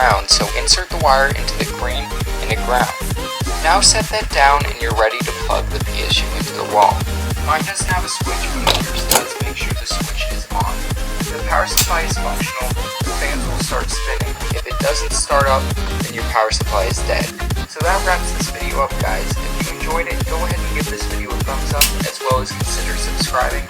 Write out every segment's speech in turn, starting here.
ground, so insert the wire into the green and the ground. Now set that down and you're ready to plug the PSU into the wall. Mine doesn't have a switch, but with your studs, make sure the switch is on. If the power supply is functional, the fans will start spinning. If it doesn't start up, then your power supply is dead. So that wraps this video up, guys. If you enjoyed it, go ahead and give this video a thumbs up, as well as consider subscribing.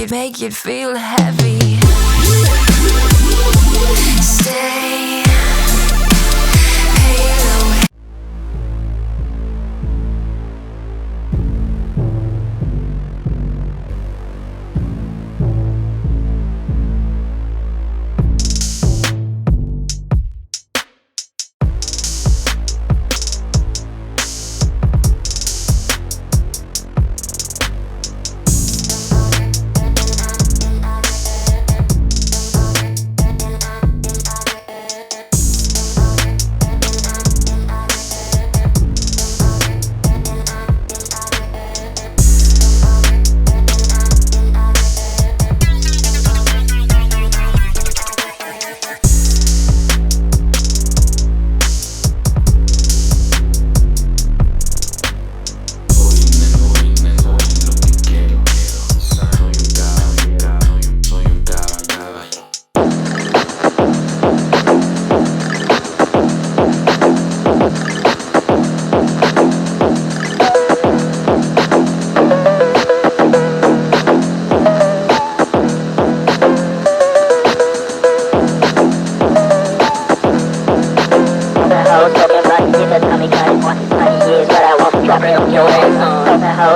Make it feel heavy. Stay. Halo.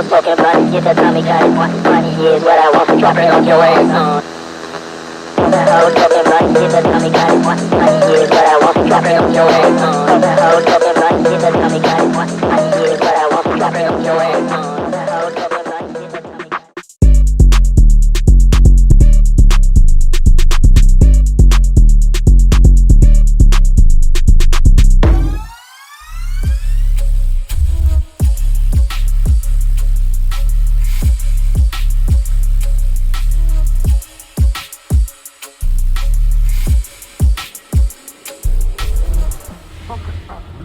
house smoking blunt. Get the Tommy got it. Money is what I want. Drop it on your ass. On the house smoking blunt. Get the Tommy got it. Money is what I want. Drop it on your ass. On the house smoking blunt. Get the Tommy got it. Money is what I want. Drop it on your ass. On the house smoking blunt. Get the Tommy got it. Focus.